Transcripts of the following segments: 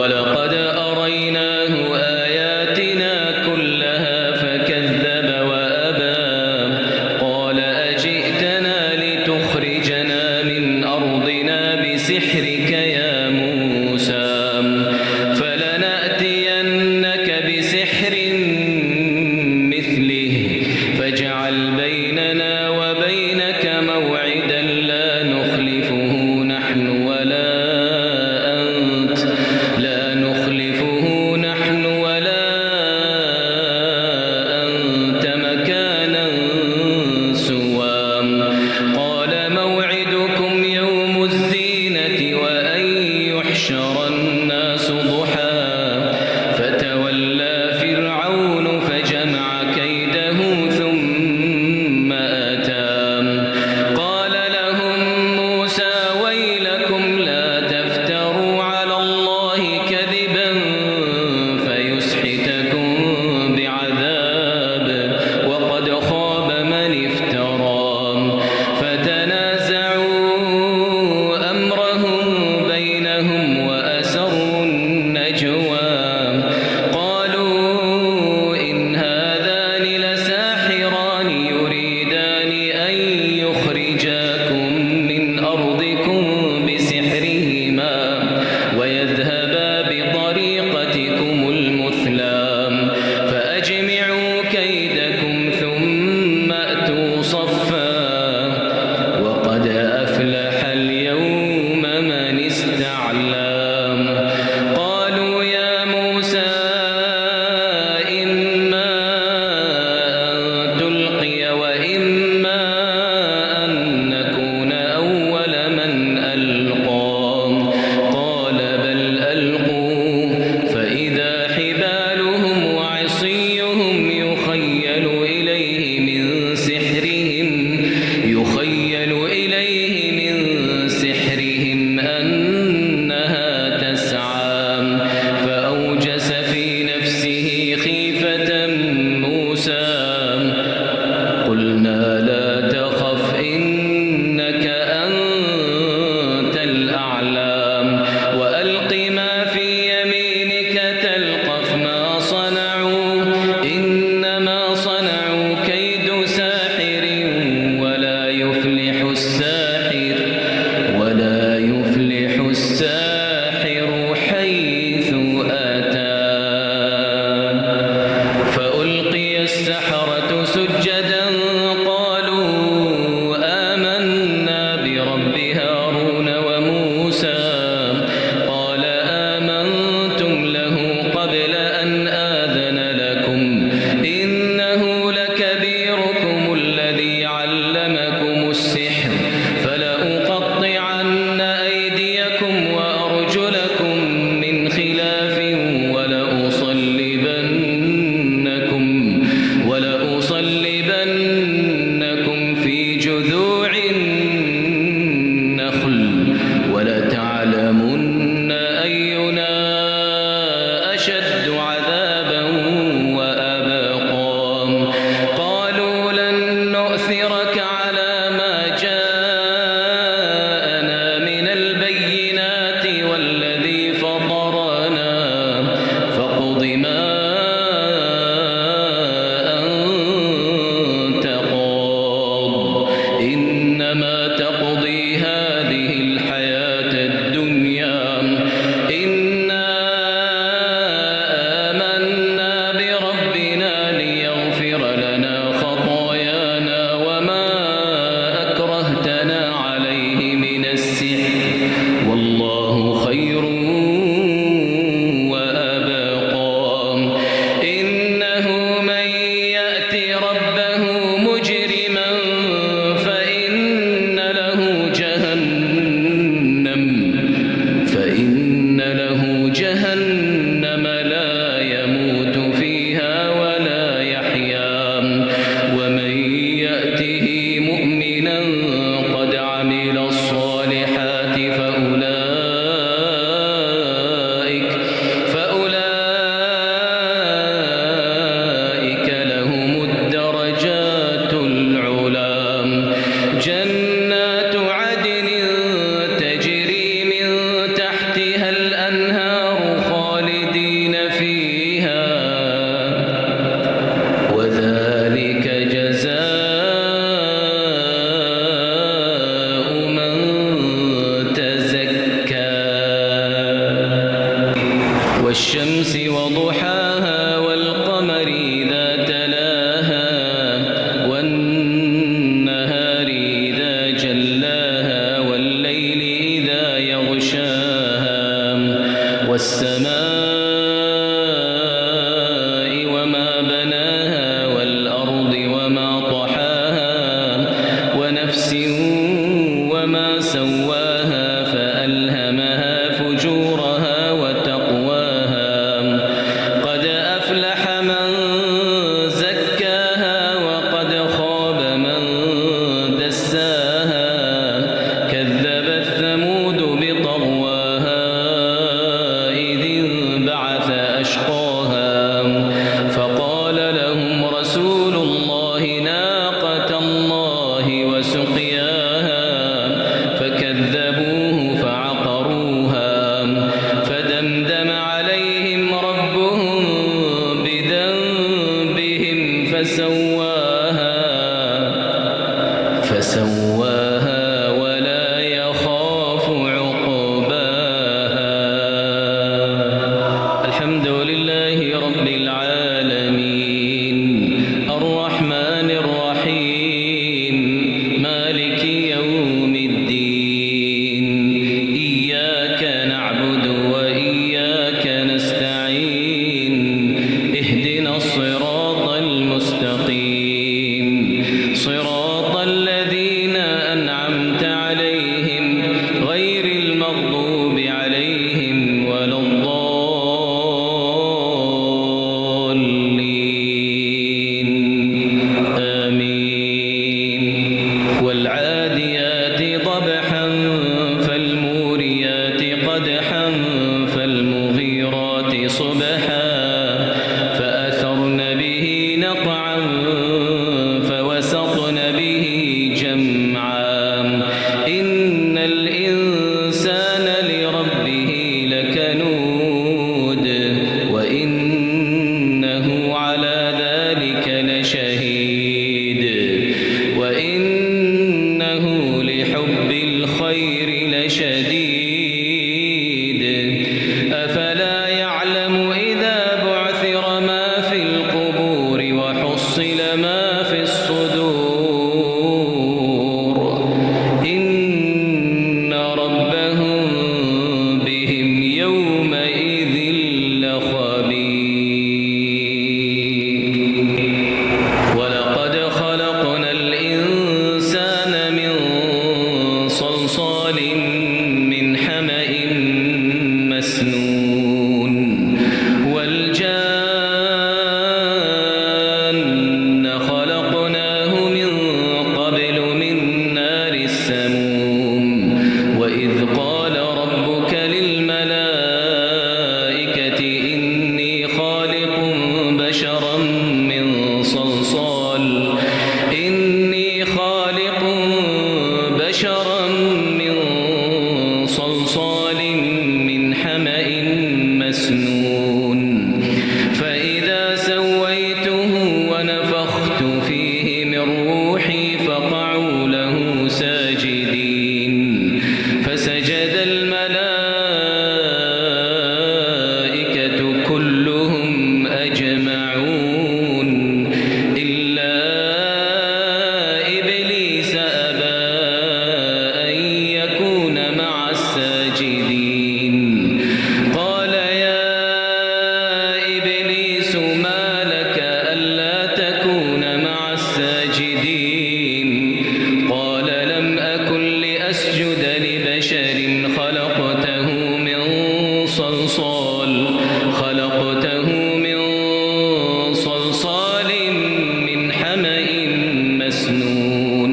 ولقد أريناه آياتنا كلها فكذب وأبى قال أجئتنا لتخرجنا من أرضنا بسحرك يا موسى فلنأتينك بسحر مثله فاجعل بيننا وبينك موعدا لا نخلفه نحن ولا أنت مكانا سوى قال موعدكم يوم الزينة وأن يحشر الناس ضحى فتولى فرعون فجمع كيده ثم أتى قال لهم موسى ويلكم لا تفتروا على الله كذبا فيسحتكم بعذاب وقد خاب من افترى فتنازعوا أمرهم بينهم وأسروا النجوى قالوا إن هذان لساحران يريدان أن يخرجاكم من أرضكم بسحرهما ويذهبا بطريقتكم المثلى فأجمعوا كيدكم ثم أتوا صفا وقد أفلح اليوم من استعلى والشمس وضحاها والقمر إذا تلاها والنهار إذا جلاها والليل إذا يغشاها والسماء وما بناها والأرض وما طحاها ونفس وما سواها فألهمها فجورها وتقواها قد أفلح من زكاها وقد خاب من دساها كذبت ثمود بطغواها إذ انبعث أشقاها فقال لهم رسول الله ناقة الله وسقياها فكذبوه فعقروها فدمدم عليهم ربهم بذنبهم فسواها ولا يخاف عقباها. الحمد لله رب العالمين الرحمن الرحيم مالك يوم الدين إياك نعبد وإياك نستعين اهدنا الصراط المستقيم صراط الذين أنعمت عليهم غير المغضوب عليهم ولا الضالين آمين. والعاديات ضبحا فالموريات قدحا فالمغيرات صبحا فأثرن به نقعا فوسطن به جمعا إن الإنسان لربه لكنود وإنه على ذلك لشهيد وإنه لحب الخير لشديد أفلا يعلم إذا بعثر ما في القبور وحصل ما في الصدور إن ربهم بهم يومئذ لخبير. ولقد خلقنا الإنسان من صلصال من حمأ مسنون والجان خلقناه من قبل من نار السموم وإذ قال ربك للملائكة إني خالق بشرا من صلصال من حمأ مسنون فإذا سويته ونفخت فيه من روحي فقعوا له ساجدين فسجد الملائكة كلهم أجمعون إلا إبليس أبى أن يكون مع الساجدين قال يا إبليس ما لك ألا تكون مع الساجدين قال لم أكن لأسجد لبشر خلقته من صلصال من حمأ مسنون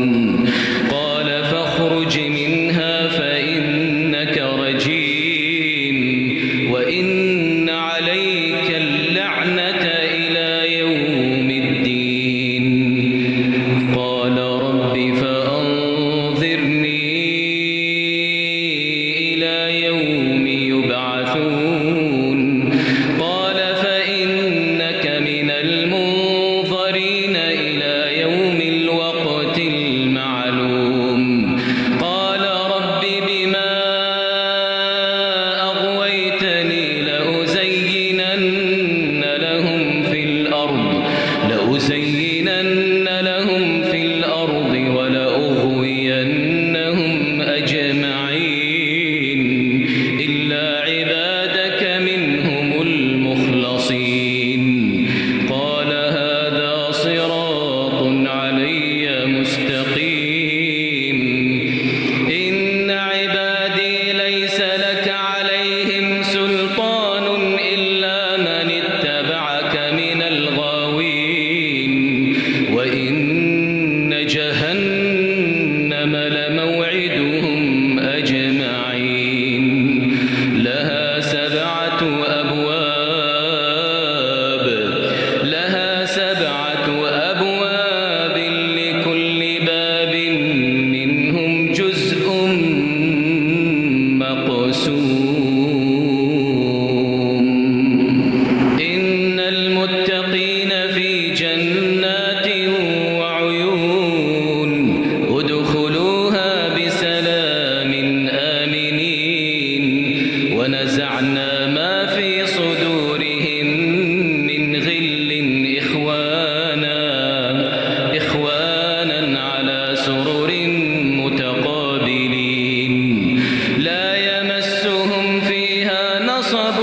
قال فاخرج منها فإنك رجيم وإن عليك اللعنة إلى يوم الدين قال رب فأنظرني إلى يوم يبعثون قال فإنك من المنظرين إلى يوم الوقت المعلوم قال رب بما أغويتني لأزينن أبواب لها 7 أبواب لكل باب منهم جزء مقسوم إن المتقين في جنات وعيون ادخلوها بسلام آمنين ونزعنا ما في صدورهم من غل إخوانا على سرر متقابلين لا يمسهم فيها نصب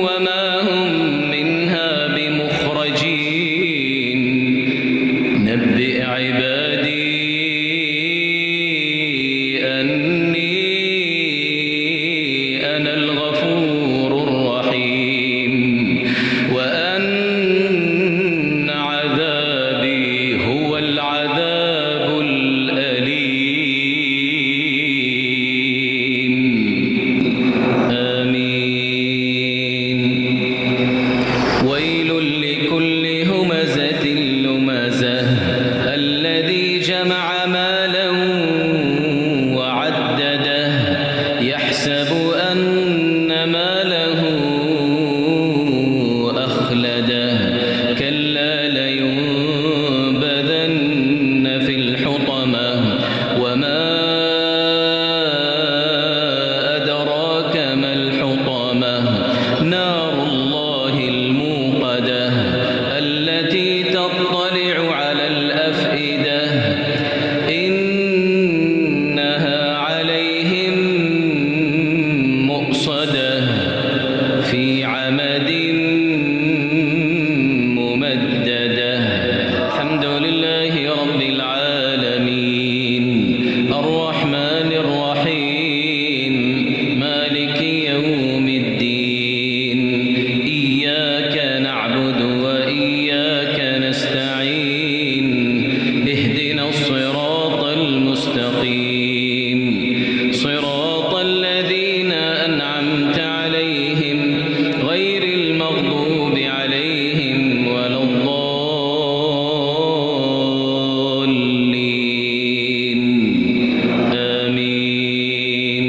وما هم منها بمخرجين نبئ عبادي أني أنا الغفور الرحيم وأن عذابي هو العذاب الأليم آمين ويل لكل همزة لمزة الذي جمع مالا وعدده يحسب أن ماله أخلده كلا لينبذن في الحطمة وما أدراك ما الحطمة نار الله الموقدة التي تطلع على الأفئدة إنها عليهم مؤصدة في عمد ممددة الحمد لله رب العالمين الرحمن الرحيم مالك يوم الدين إياك نعبد وإياك نستعين اهدنا الصراط المستقيم صراط الذين أنعمت عليهم غير المغضوب عليهم ولا الضالين آمين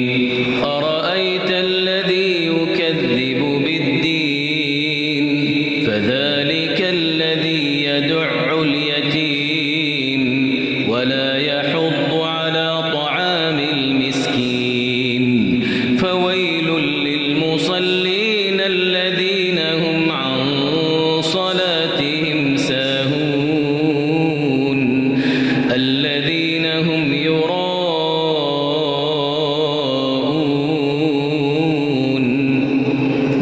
أرأيت الذي يكذب بالدين فذلك الذي يدع اليتيم ولا يحض على طعام المسكين فويل للمصلين الذين هم عن صلاتهم ساهون الذين هم يراءون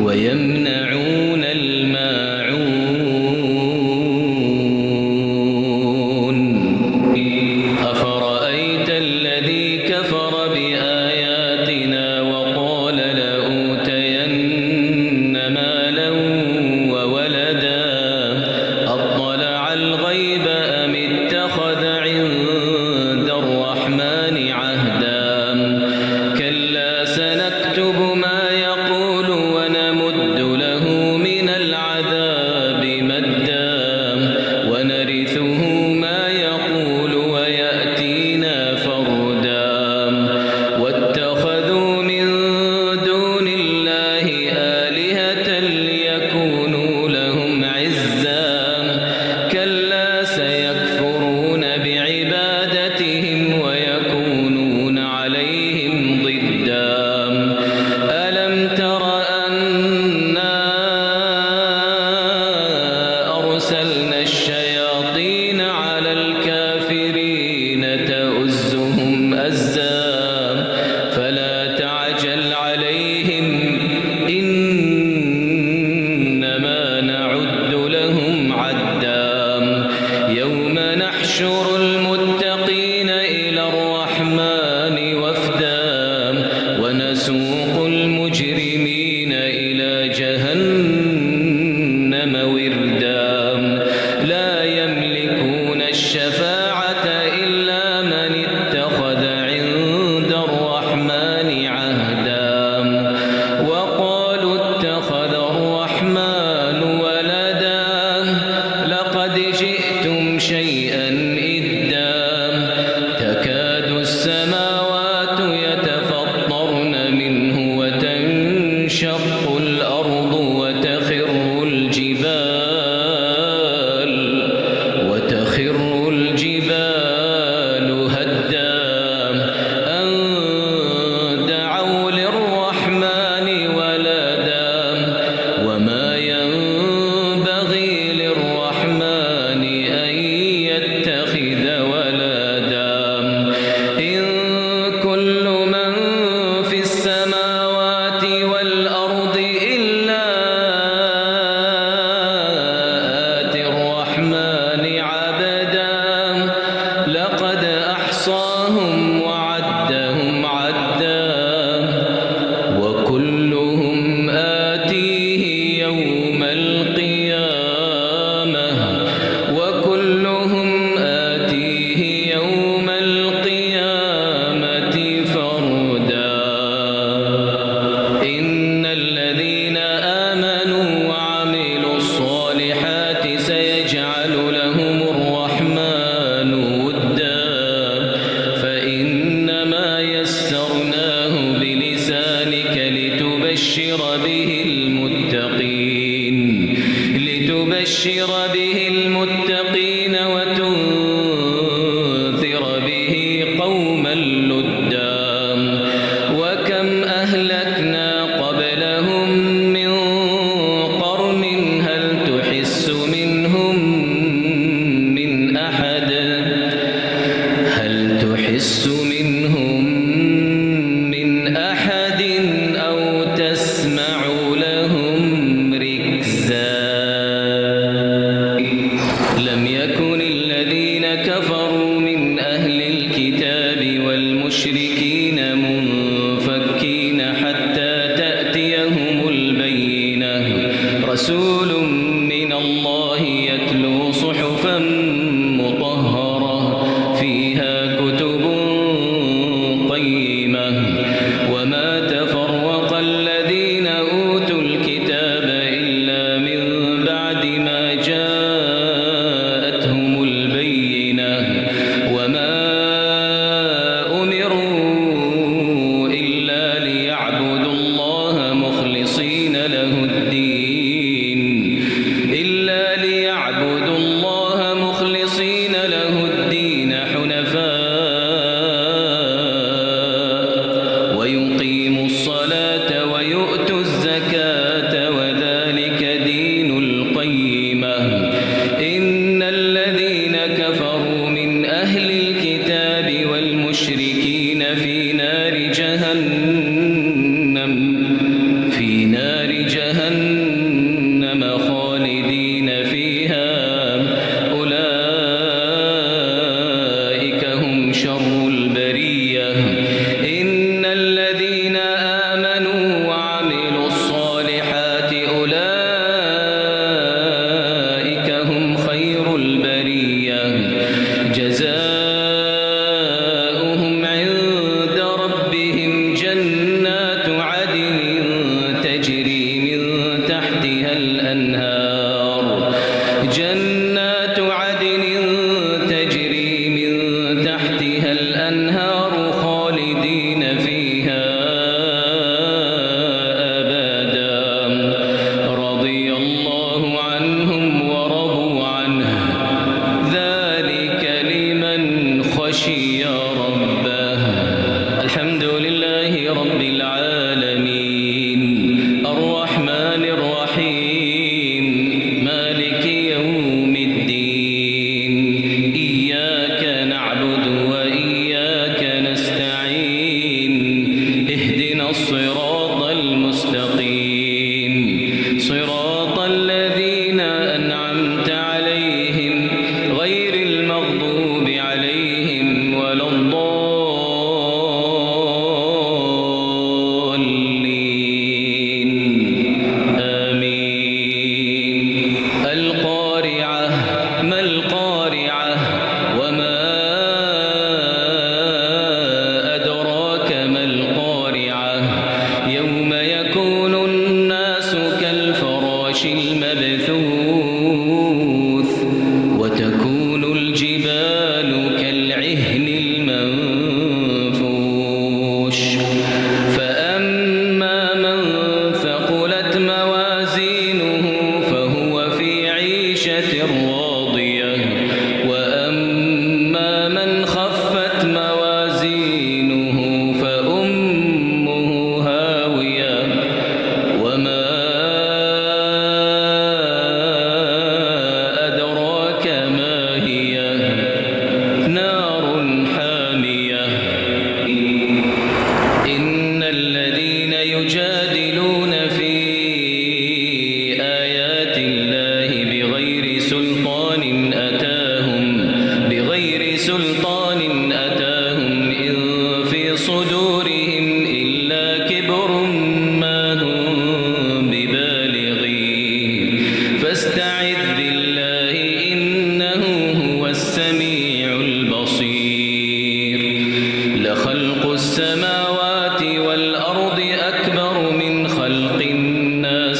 ويمنعون الماعون أفرأيت الذي كفر بآياتنا وقال لأوتين مالا وولدا أطلع الغيب أم اتخذ عند الرحمن عهدا كلا سنكتب ما يقول ونمد له من العذاب مدا ونرثه ما يقول ويأتينا فردا واتخذوا من دون الله آلهة ليكونوا لهم عزا كلا سيكفرون بعبادتهم ويكونون عليهم ضدا ألم تر أنا أرسلنا الشياطين على الكافرين تؤزهم أزا فلا تعجل عليهم إنما نعد لهم عدا يوم نحشر المتقين إلى الرحمن وفدا ونسوق المجرمين إلى جهنم وردا لا يملكون الشفاعة إلا من اتخذ عند الرحمن عهدا وقالوا اتخذ وتنشق الأرض وتخر الجبال هدا أن دعوا للرحمن ولدا وما ينبغي للرحمن أن يتخذ ولدا إن كل من في السماوات والأرض إلا آتي الرحمن عبدا لقد أحصاهم وعدهم عدا وكلهم آتيه يوم القيامة فردا إن الذين آمنوا وعملوا الصالحات سيجعل لهم الرحمن ودا فإنما يسرناه بلسانك لتبشر به المتقين وتنذر به قوما لدا وكم أهلكنا قبلهم من قرن هل تحس منهم من أحد أو تسمع لهم ركزا لم يكن الذين كفروا من أهل الكتاب والمشركين منفكين حتى تأتيهم البينة رسول من الله يتلو صحفا مطهرة فيها كتب قيمة وما تفرق الذين أوتوا الكتاب إلا من بعد ما جاءتهم البينة وما أمروا إلا ليعبدوا الله مخلصين له الدين حنفاء ويقيموا الصلاة ويؤتوا الزكاة وذلك دين القيمة إن الذين كفروا من أهل الكتاب والمشركين في نار جهنم خالدين فيها أولئك هم شر البرية إن الذين آمنوا وعملوا الصالحات أولئك هم خير البرية جزاؤهم عند ربهم جنات عدن تجري من تحتها الأنهار خالدين فيها أبدا رضي الله عنهم ورضوا عنه ذلك لمن خشي ربه الحمد لله رب العالمين الرحمن الرحيم مالك يوم الدين إياك نعبد وإياك نستعين اهدنا الصراط المستقيم صراط الذين أنعمت عليهم غير المغضوب عليهم ولا الضالين آمين القارعة ما القارعة وما أدراك ما القارعة يوم يكون الناس كالفراش المبثوث وتكون الجبال كالعهن المنفوش فأما من ثقلت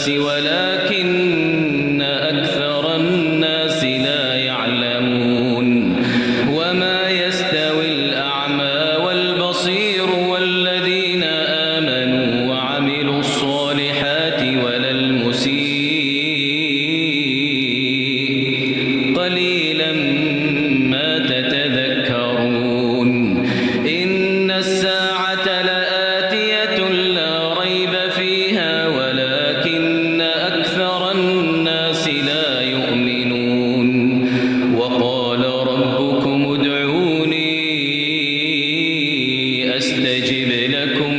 الناس ولكن أكثر الناس لا يعلمون وما يستوي الأعمى والبصير والذين آمنوا وعملوا الصالحات ولا المسيء قليلا ما تتذكرون إن الساعة لآتية لا ريب فيها ولكن أكثر الناس لا يؤمنون وقال ربكم ادعوني أستجب لكم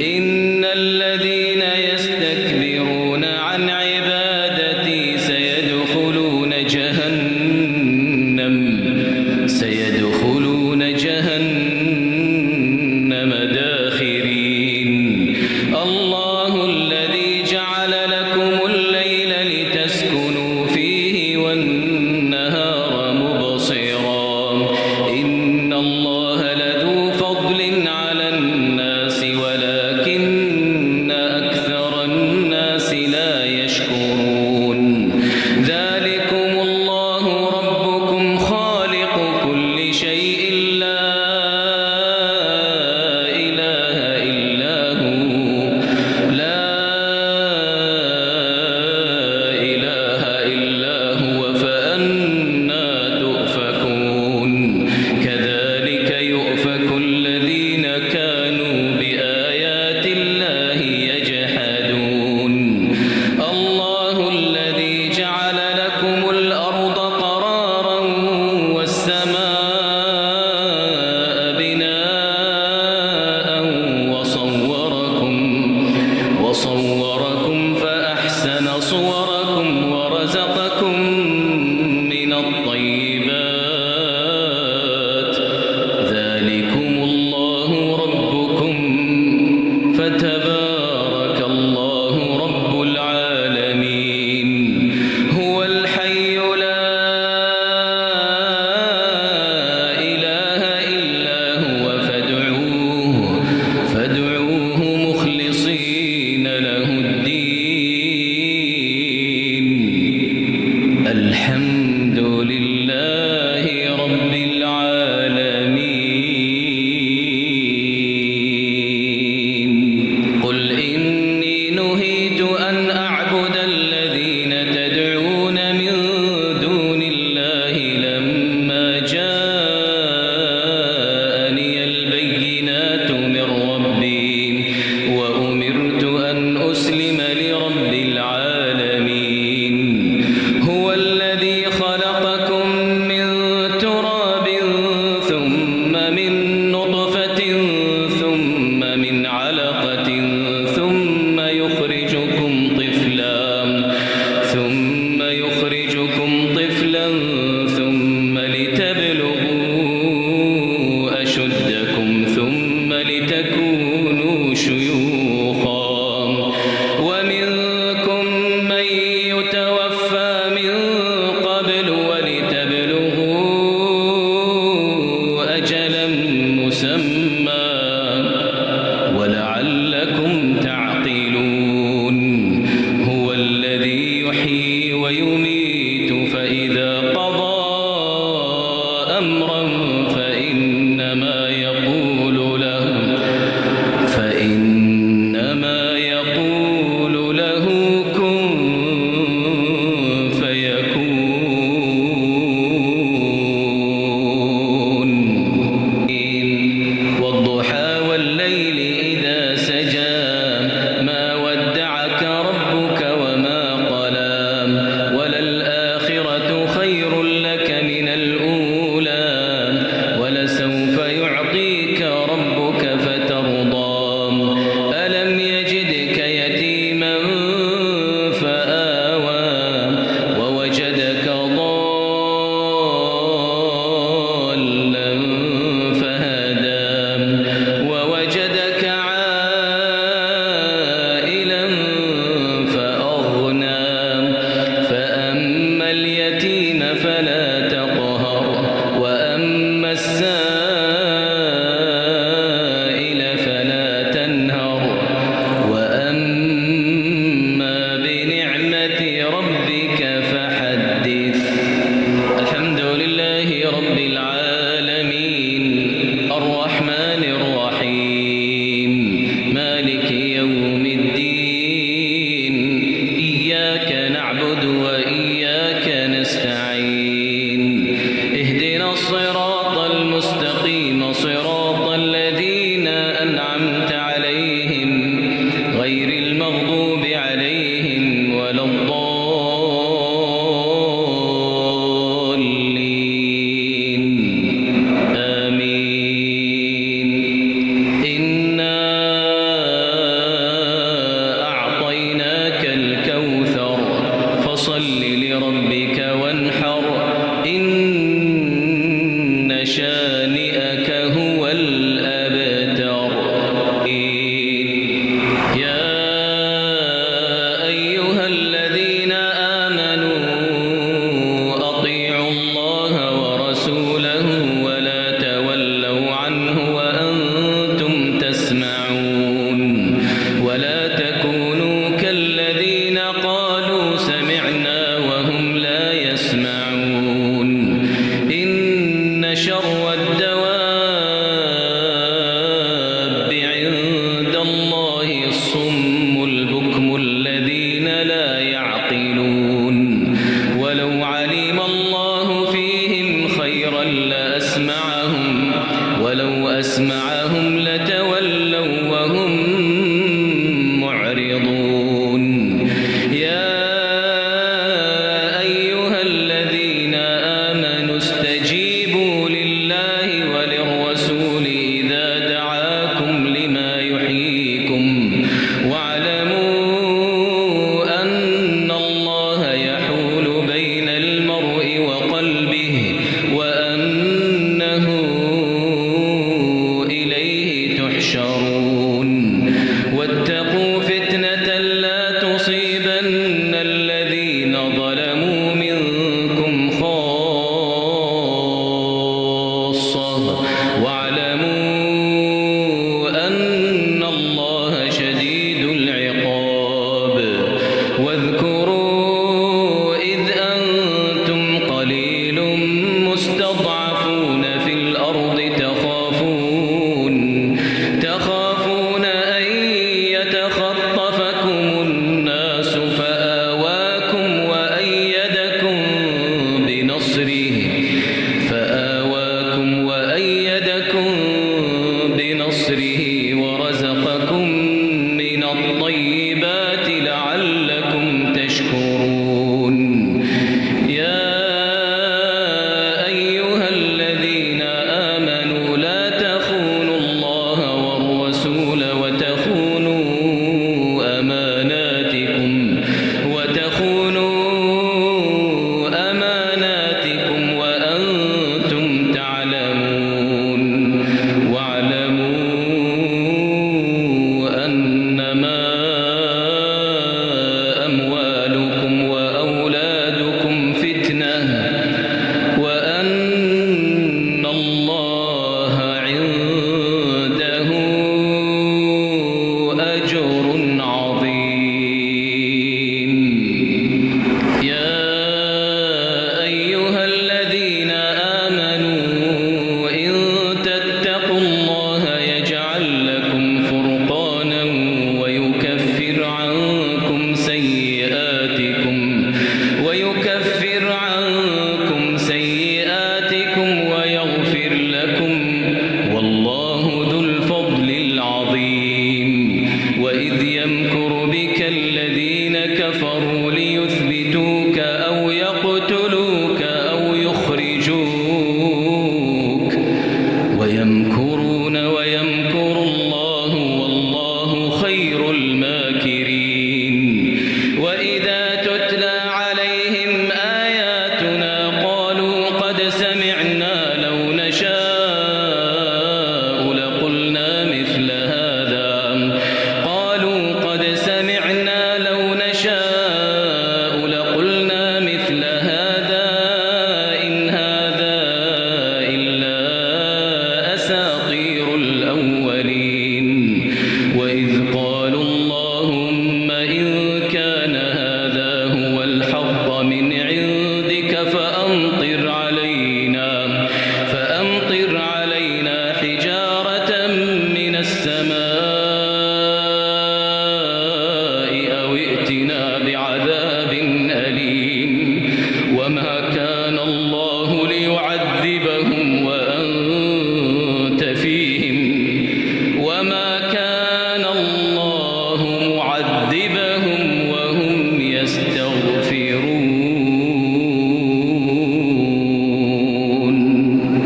إن الذين يستكبرون عن عبادتي سيدخلون جهنم داخرين الله الذي جعل لكم الليل لتسكنوا فيه والنهار مبصرا إن الله لذو فضل على الناس ولكن أكثر الناس لا يشكرون ذلكم الله ربكم خالق كل شيء لا إله إلا هو فأنى تؤفكون كذلك يؤفك الذين كانوا بآيات الله يجحدون الله الذي جعل لكم الأرض قرارا والسماء بناء وصوركم فأحسن صوركم ورزقكم من الطيبات ذلكم الله ربكم فتبارك الله رب العالمين هو الحي لا إله إلا هو فادعوه مخلصين له الدين الحمد لله رب العالمين قل إني نهيت أن أعبد الذين تدعون من دون الله لما جاءني البينات من ربي وأمرت أن أسلم لرب العالمين هو الذي خلقكم من تراب ثم من نطفة ثم من علقة ثم يخرجكم طفلا ثم لتبلغوا أشدكم ثم لتكونوا شيوخا ومنكم عليهم ولا الضالين آمين. إنا أعطيناك الكوثر فصل لربك وانحر إن شانئك هو الأبتر. يا أيها الذين آمنوا أطيعوا الله ورسوله ولا تولوا عنه وأنتم تسمعون ولا تكونوا كالذين قالوا سمعنا وهم لا يسمعون. إن شر الدواب عند الله الصم البكم الذين لا يعقلون. ولو علم الله فيهم خيرا لأسمعهم ولو أسمعهم لتولوا وهم معرضون. يا أيها الذين آمنوا استجيبوا لله وللرسول إذا دعاكم لما يحييكم واعلموا أن الله يحول بين المرء وقلبه وأنه إليه تحشرون. واتقوا فتنة لا تصيبن الذين ظلموا منكم خاصة واعلموا أن الله شديد العقاب. واذكروا إذ أنتم قليل مستضعفون في الأرض تخافون أن يتخطفكم الناس فآواكم وأيدكم بنصره ورزقكم من الطيبات لعلكم تشكرون. يا أيها الذين آمنوا لا تخونوا الله والرسول وتخونوا أماناتكم وأنتم تعلمون. واعلموا أنما أموالكم وأولادكم فتنة وأن الله عنده أجر عظيم. يا أيها الذين آمنوا إن تتقوا الله يجعل لكم فرقانا ويكفر عنكم سيئاتكم ويغفر لكم والله ذو الفضل العظيم. وإذ يمكر بك الذين كفروا ليثبتوك أو يقتلوك أو يخرجوك ويمكرون ويمكر الله والله خير الماكرين. وإذا